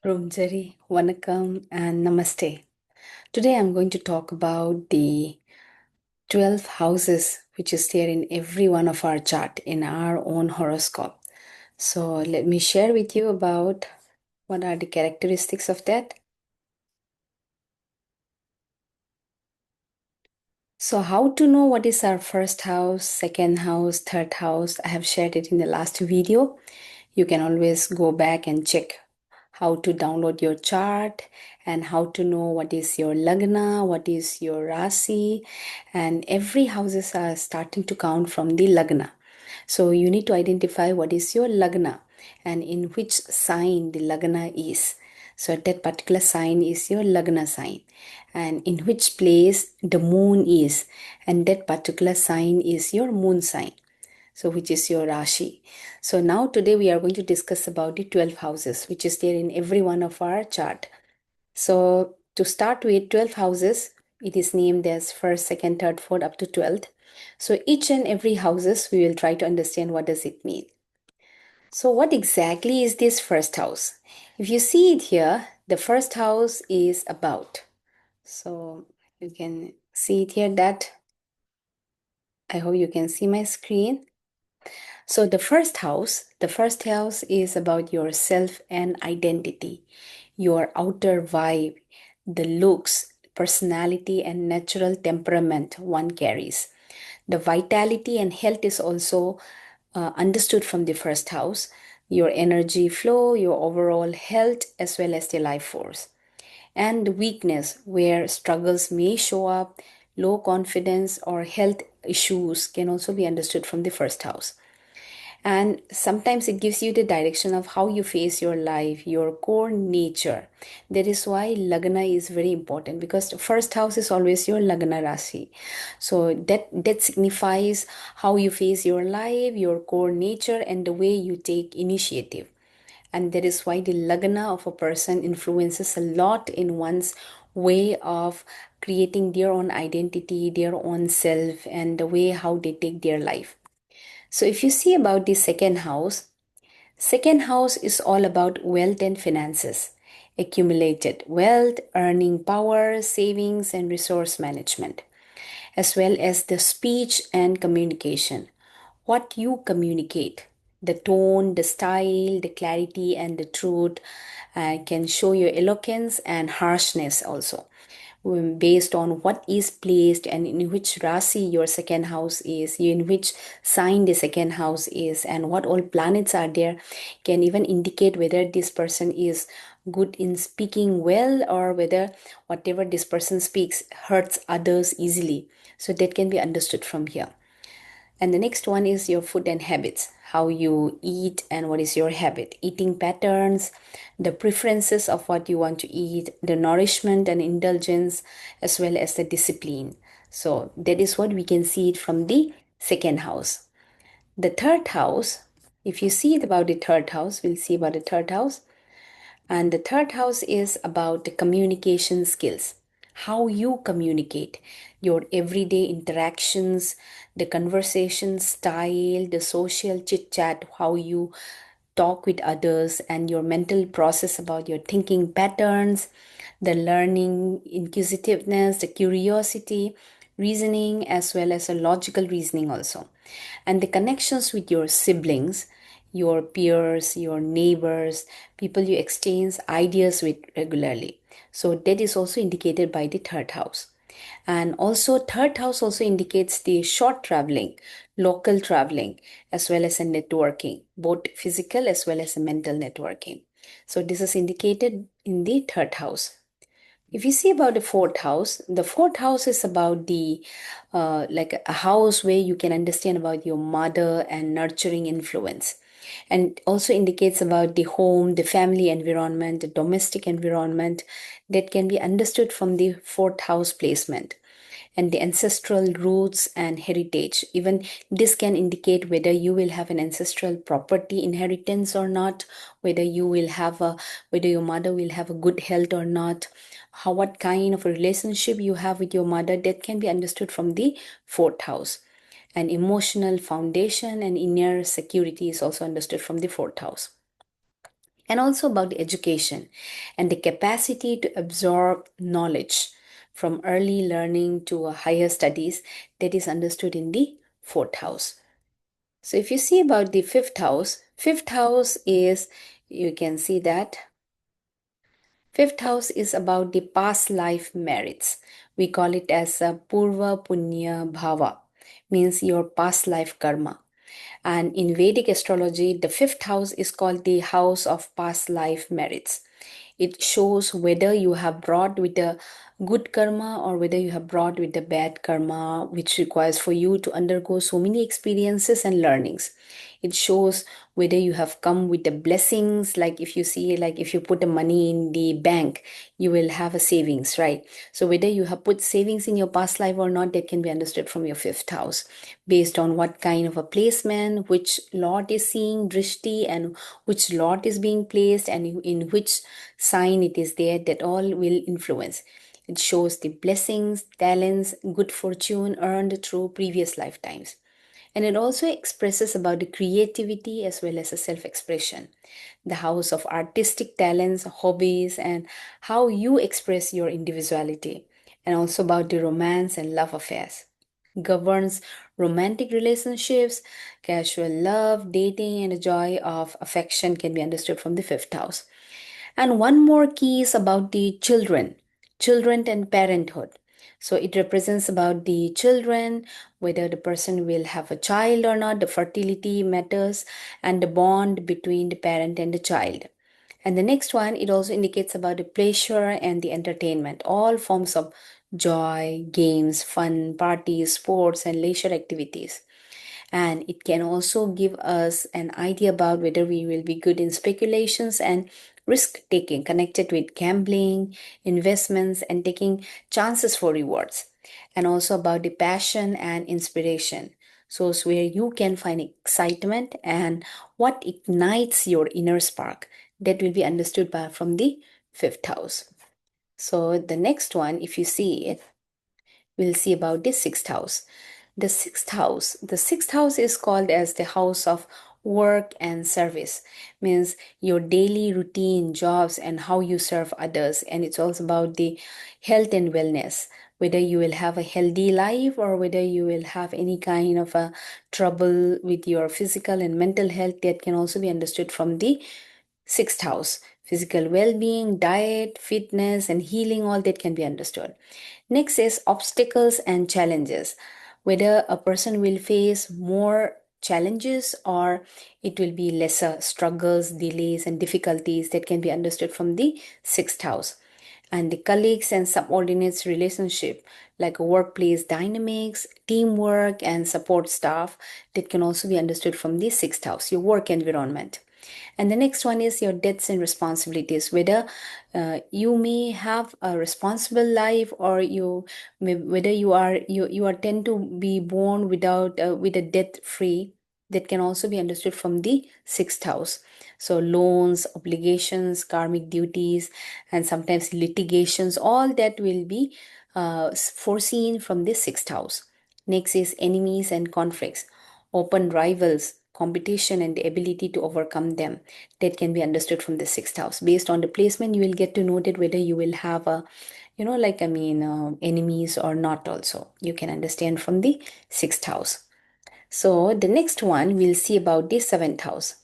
Romjari, Vanakkam, and Namaste. Today I'm going to talk about the 12 houses which is there in every one of our chart in our own horoscope. So let me share with you about what are the characteristics of that. So, how to know what is our first house, second house, third house? I have shared it in the last video. You can always go back and check how to download your chart and how to know what is your lagna, what is your rasi, and every houses are starting to count from the lagna. So you need to identify what is your lagna and in which sign the lagna is. So that particular sign is your lagna sign, and in which place the moon is, and that particular sign is your moon sign. So which is your Rashi. So now today we are going to discuss about the 12 houses which is there in every one of our chart. So to start with 12 houses, it is named as first, second, third, fourth up to 12th. So each and every houses we will try to understand what does it mean. So what exactly is this first house? If you see it here, the first house is about. So you can see it here that I hope you can see my screen. So the first house is about yourself and identity, your outer vibe, the looks, personality, and natural temperament one carries. The vitality and health is also understood from the first house, your energy flow, your overall health, as well as the life force. And the weakness, where struggles may show up, low confidence, or health issues, can also be understood from the first house. And sometimes it gives you the direction of how you face your life, your core nature. That is why lagna is very important, because the first house is always your lagna rasi. So that signifies how you face your life, your core nature, and the way you take initiative. And that is why the lagna of a person influences a lot in one's way of creating their own identity, their own self, and the way how they take their life. So if you see about the second house is all about wealth and finances, accumulated wealth, earning power, savings, and resource management, as well as the speech and communication. What you communicate, the tone, the style, the clarity, and the truth can show your eloquence and harshness also, based on what is placed and in which rasi your second house is, in which sign the second house is, and what all planets are there, can even indicate whether this person is good in speaking well, or whether whatever this person speaks hurts others easily. So that can be understood from here. And the next one is your food and habits, how you eat and what is your habit, eating patterns, the preferences of what you want to eat, the nourishment and indulgence, as well as the discipline. So that is what we can see it from the second house. The third house, if you see it about the third house, we'll see about the third house. And the third house is about the communication skills, how you communicate, your everyday interactions, the conversation style, the social chit chat, how you talk with others, and your mental process about your thinking patterns, the learning, inquisitiveness, the curiosity, reasoning, as well as a logical reasoning also. And the connections with your siblings, your peers, your neighbors, people you exchange ideas with regularly. So that is also indicated by the third house. And also third house also indicates the short traveling, local traveling, as well as a networking, both physical as well as a mental networking. So this is indicated in the third house. If you see about the fourth house is about the like a house where you can understand about your mother and nurturing influence, and also indicates about the home, the family environment, the domestic environment, that can be understood from the fourth house placement, and the ancestral roots and heritage. Even this can indicate whether you will have an ancestral property inheritance or not, whether you will have a, whether your mother will have a good health or not, how, what kind of a relationship you have with your mother, that can be understood from the fourth house. And emotional foundation and inner security is also understood from the fourth house. and also about the education and the capacity to absorb knowledge from early learning to higher studies, that is understood in the fourth house. So if you see about the fifth house is, you can see that fifth house is about the past life merits. We call it as a Purva Punya Bhava, means your past life karma. And in Vedic astrology, the fifth house is called the house of past life merits. It shows whether you have brought with the good karma or whether you have brought with the bad karma, which requires for you to undergo so many experiences and learnings. It shows whether you have come with the blessings, like if you see, like if you put the money in the bank, you will have a savings, right? So whether you have put savings in your past life or not, that can be understood from your fifth house, based on what kind of a placement, which lot is seeing drishti, and which lot is being placed, and in which sign it is there, that all will influence. It shows the blessings, talents, good fortune earned through previous lifetimes. And it also expresses about the creativity as well as a self-expression, the house of artistic talents, hobbies, and how you express your individuality, and also about the romance and love affairs. Governs romantic relationships, casual love, dating, and the joy of affection can be understood from the fifth house. And one more key is about the children and parenthood. So it represents about the children, whether the person will have a child or not, the fertility matters, and the bond between the parent and the child. And the next one, it also indicates about the pleasure and the entertainment, all forms of joy, games, fun, parties, sports, and leisure activities. And it can also give us an idea about whether we will be good in speculations and risk taking connected with gambling, investments, and taking chances for rewards, and also about the passion and inspiration. So it's where you can find excitement and what ignites your inner spark, that will be understood by from the fifth house. So the next one, if you see it, we'll see about the sixth house. The sixth house is called as the house of work and service, means your daily routine jobs and how you serve others. And it's also about the health and wellness, whether you will have a healthy life or whether you will have any kind of a trouble with your physical and mental health, that can also be understood from the sixth house. Physical well-being, diet, fitness, and healing, all that can be understood. Next is obstacles and challenges, whether a person will face more challenges or it will be lesser struggles, delays, and difficulties, that can be understood from the sixth house. And the colleagues and subordinates relationship, like workplace dynamics, teamwork, and support staff, that can also be understood from the sixth house, your work environment. And the next one is your debts and responsibilities, whether you may have a responsible life, or whether you are tend to be born without with a debt free, that can also be understood from the sixth house. So loans, obligations, karmic duties, and sometimes litigations, all that will be foreseen from the sixth house. Next is enemies and conflicts, open rivals, competition, and the ability to overcome them, that can be understood from the sixth house. Based on the placement, you will get to know that whether you will have a, enemies or not. Also, you can understand from the sixth house. So the next one, we'll see about the seventh house.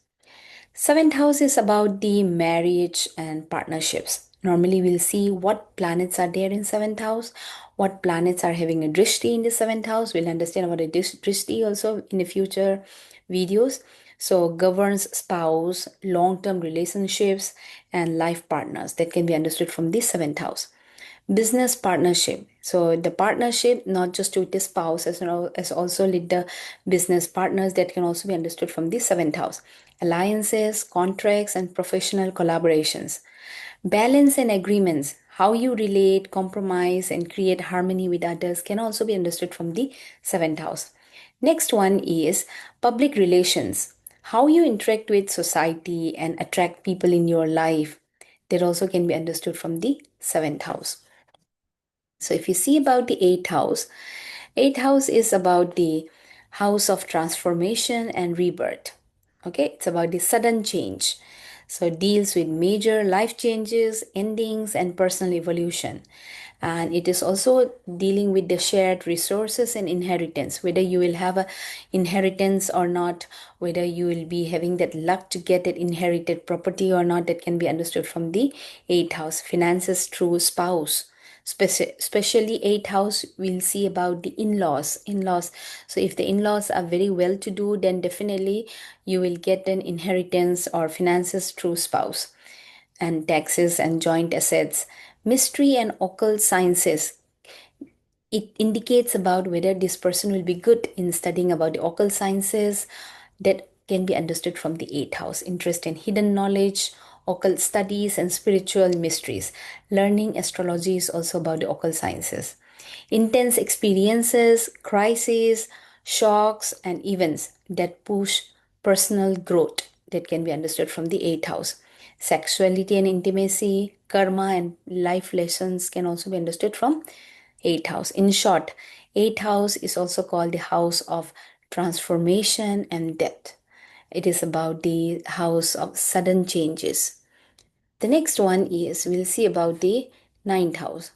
Seventh house is about the marriage and partnerships. Normally, we'll see what planets are there in seventh house, what planets are having a drishti in the seventh house. We'll understand about a drishti also in the future videos. So, governs spouse, long-term relationships, and life partners, that can be understood from the seventh house. Business partnership, so the partnership not just with the spouse, as also with the business partners, that can also be understood from the seventh house. Alliances, contracts, and professional collaborations. Balance and agreements, how you relate, compromise, and create harmony with others, can also be understood from the seventh house. Next one is public relations, how you interact with society and attract people in your life, that also can be understood from the seventh house. So if you see about the eighth house is about the house of transformation and rebirth. Okay, it's about the sudden change. So it deals with major life changes, endings, and personal evolution. And it is also dealing with the shared resources and inheritance, whether you will have a inheritance or not, whether you will be having that luck to get that inherited property or not. That can be understood from the eighth house. Finances through spouse, especially eighth house, we'll see about the in-laws. So if the in-laws are very well to do, then definitely you will get an inheritance or finances through spouse. And taxes and joint assets, mystery and occult sciences, it indicates about whether this person will be good in studying about the occult sciences. That can be understood from the eighth house. Interest in hidden knowledge, occult studies, and spiritual mysteries. Learning astrology is also about the occult sciences. Intense experiences, crises, shocks, and events that push personal growth, that can be understood from the eighth house. Sexuality and intimacy, karma, and life lessons can also be understood from eighth house. In short, eighth house is also called the house of transformation and death. It is about the house of sudden changes. The next one is, we'll see about the ninth house.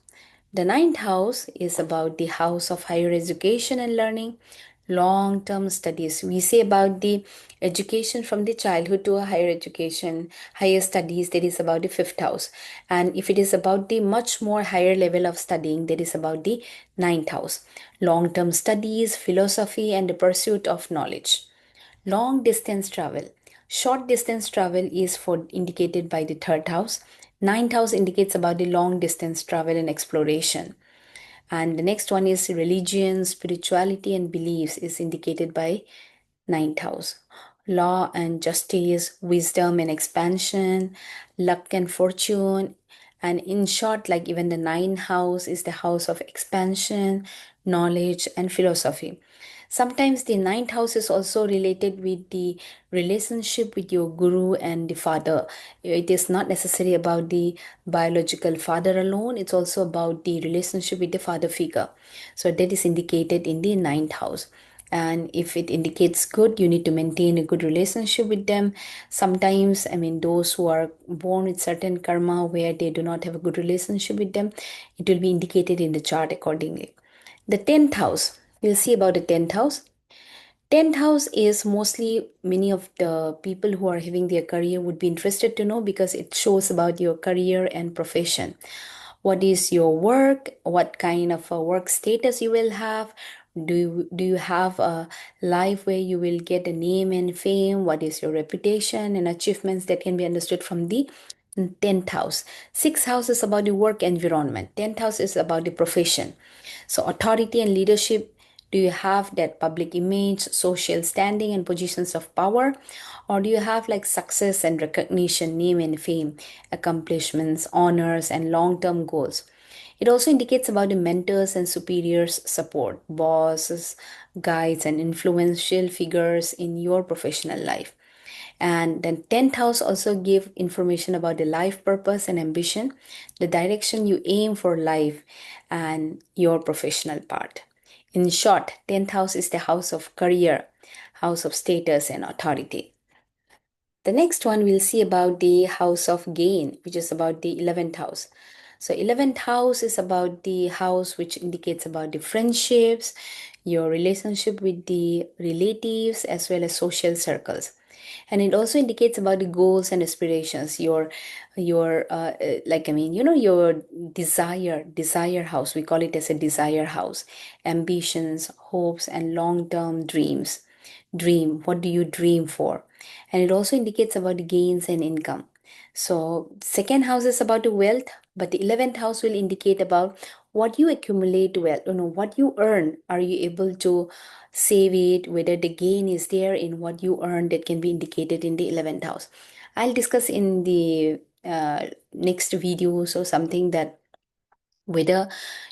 The ninth house is about the house of higher education and learning, long term studies. We say about the education from the childhood to a higher education, higher studies, that is about the fifth house. And if it is about the much more higher level of studying, that is about the ninth house. Long term studies, philosophy, and the pursuit of knowledge. Long distance travel. Short distance travel is for indicated by the third house. Ninth house indicates about the long distance travel and exploration. And the next one is religion, spirituality, and beliefs is indicated by ninth house. Law and justice, wisdom and expansion, luck and fortune. And in short, like even the ninth house is the house of expansion, knowledge, and philosophy. Sometimes the ninth house is also related with the relationship with your guru and the father. It is not necessarily about the biological father alone, it's also about the relationship with the father figure. So that is indicated in the ninth house. And if it indicates good, you need to maintain a good relationship with them. Sometimes, I mean, those who are born with certain karma where they do not have a good relationship with them, it will be indicated in the chart accordingly. The 10th house, we'll see about the 10th house. 10th house is mostly many of the people who are having their career would be interested to know, because it shows about your career and profession. What is your work? What kind of a work status you will have? Do you have a life where you will get a name and fame? What is your reputation and achievements? That can be understood from the 10th house. 6th house is about the work environment. 10th house is about the profession. So authority and leadership, do you have that public image, social standing, and positions of power? Or do you have like success and recognition, name and fame, accomplishments, honors, and long term goals? It also indicates about the mentors and superiors support, bosses, guides, and influential figures in your professional life. And then 10th house also give information about the life purpose and ambition, the direction you aim for life, and your professional part. In short, 10th house is the house of career, house of status and authority. The next one we'll see about the house of gain, which is about the 11th house. So 11th house is about the house which indicates about the friendships, your relationship with the relatives as well as social circles. And it also indicates about the goals and aspirations, your desire house. We call it as a desire house, ambitions, hopes, and long-term dreams. Dream, what do you dream for? And it also indicates about the gains and income. So second house is about the wealth, but the 11th house will indicate about what you accumulate wealth, what you earn. Are you able to save it? Whether the gain is there in what you earn, that can be indicated in the 11th house. I'll discuss in the next videos or something, that whether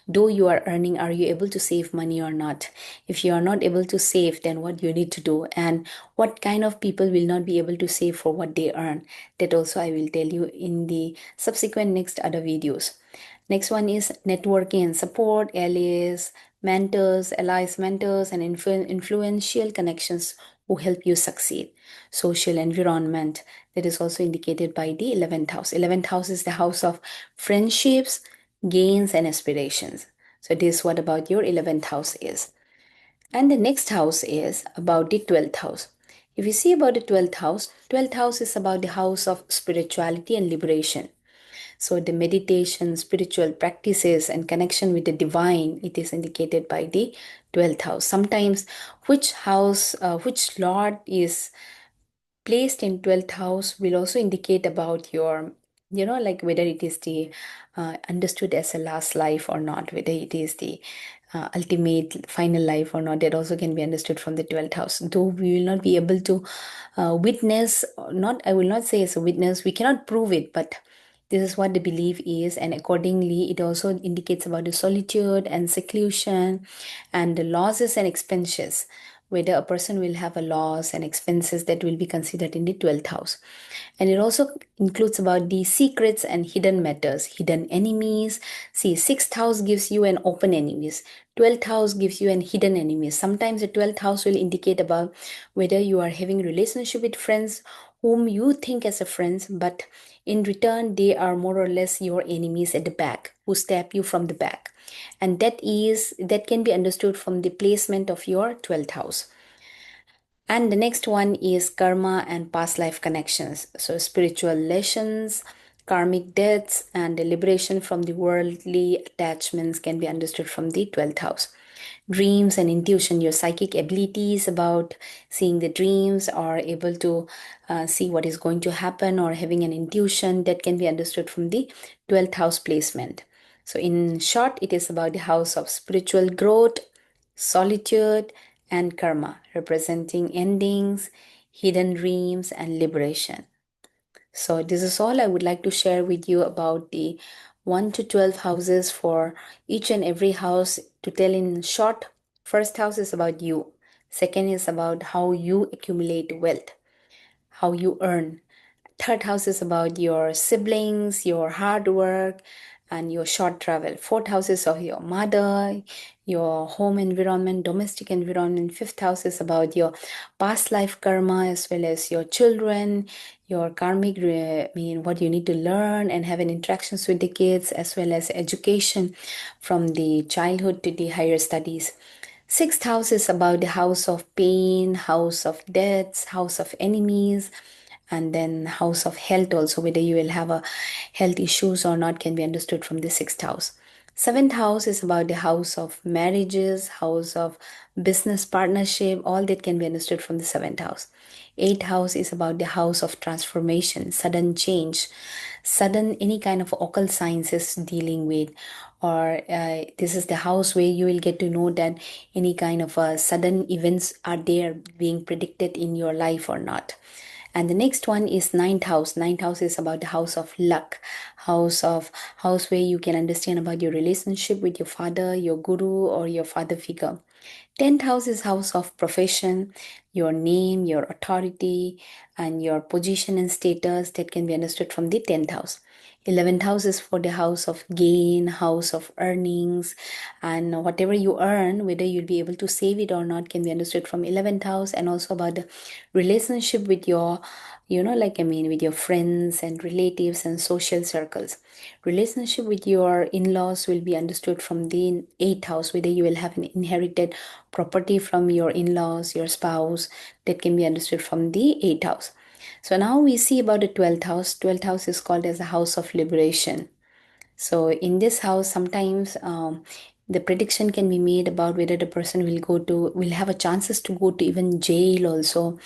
though you are earning, are you able to save money or not? If you are not able to save, then what you need to do, and what kind of people will not be able to save for what they earn, that also I will tell you in the subsequent next other videos. Next one is networking and support, allies, mentors, and influential connections who help you succeed. Social environment, that is also indicated by the 11th house. 11th house is the house of friendships, gains, and aspirations. So this is what about your 11th house is. And the next house is about the 12th house. If you see about the 12th house is about the house of spirituality and liberation. So the meditation, spiritual practices, and connection with the divine, it is indicated by the 12th house. Sometimes which lord is placed in 12th house will also indicate about your, like whether it is the understood as a last life or not, whether it is the ultimate final life or not. That also can be understood from the 12th house, though we will not be able to witness, not, I will not say as a witness, we cannot prove it, but this is what the belief is, and accordingly it also indicates about the solitude and seclusion and the losses and expenses, whether a person will have a loss and expenses that will be considered in the 12th house. And it also includes about the secrets and hidden matters, hidden enemies. See, 6th house gives you an open enemies, 12th house gives you an hidden enemies. Sometimes the 12th house will indicate about whether you are having relationship with friends whom you think as a friends, but in return they are more or less your enemies at the back, who stab you from the back. And that can be understood from the placement of your 12th house. And the next one is karma and past life connections. So, spiritual lessons, karmic debts, and the liberation from the worldly attachments can be understood from the 12th house. Dreams and intuition, your psychic abilities about seeing the dreams or able to see what is going to happen or having an intuition, that can be understood from the 12th house placement. So, in short, it is about the house of spiritual growth, solitude, and karma, representing endings, hidden dreams, and liberation. So, this is all I would like to share with you about the 1 to 12 houses for each and every house. To tell in short, first house is about you, second is about how you accumulate wealth, how you earn. Third house is about your siblings, your hard work, and your short travel. Fourth house is of your mother, your home environment, domestic environment. Fifth house is about your past life karma as well as your children, your karmic, what you need to learn and have an interactions with the kids, as well as education from the childhood to the higher studies. Sixth house is about the house of pain, house of deaths, house of enemies, and then house of health also, whether you will have a health issues or not can be understood from the sixth house. Seventh house is about the house of marriages, house of business partnership, all that can be understood from the seventh house. Eighth house is about the house of transformation, sudden change, sudden any kind of occult sciences dealing with, or this is the house where you will get to know that any kind of sudden events are there being predicted in your life or not. And the next one is ninth house. Ninth house is about the house of luck, house where you can understand about your relationship with your father, your guru, or your father figure. 10th house is house of profession, your name, your authority, and your position and status, that can be understood from the 10th house. 11th house is for the house of gain, house of earnings, and whatever you earn, whether you'll be able to save it or not, can be understood from 11th house. And also about the relationship with your, with your friends and relatives and social circles. Relationship with your in-laws will be understood from the 8th house, whether you will have an inherited property from your in-laws, your spouse, that can be understood from the 8th house. So now we see about the 12th house. 12th house is called as the house of liberation. So in this house, sometimes the prediction can be made about whether the person will have a chances to go to even jail also,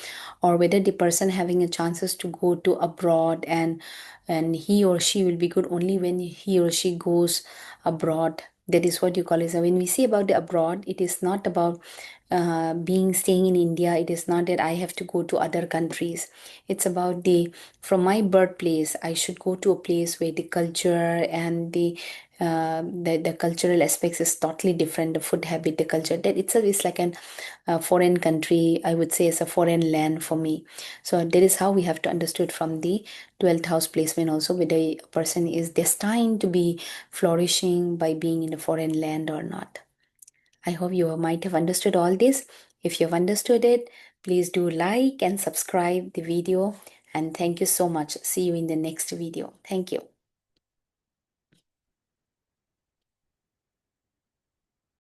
or whether the person having a chances to go to abroad, and he or she will be good only when he or she goes abroad. That is what you call it. So when we say about the abroad, it is not about being staying in India. It is not that I have to go to other countries. It's about the from my birthplace, I should go to a place where the culture and the cultural aspects is totally different. The food habit, the culture, that itself is like an foreign country. I would say it's a foreign land for me. So that is how we have to understood from the 12th house placement also, whether a person is destined to be flourishing by being in a foreign land or not. I hope you might have understood all this. If you've understood it, Please do like and subscribe the video, and thank you so much. See you in the next video. Thank you.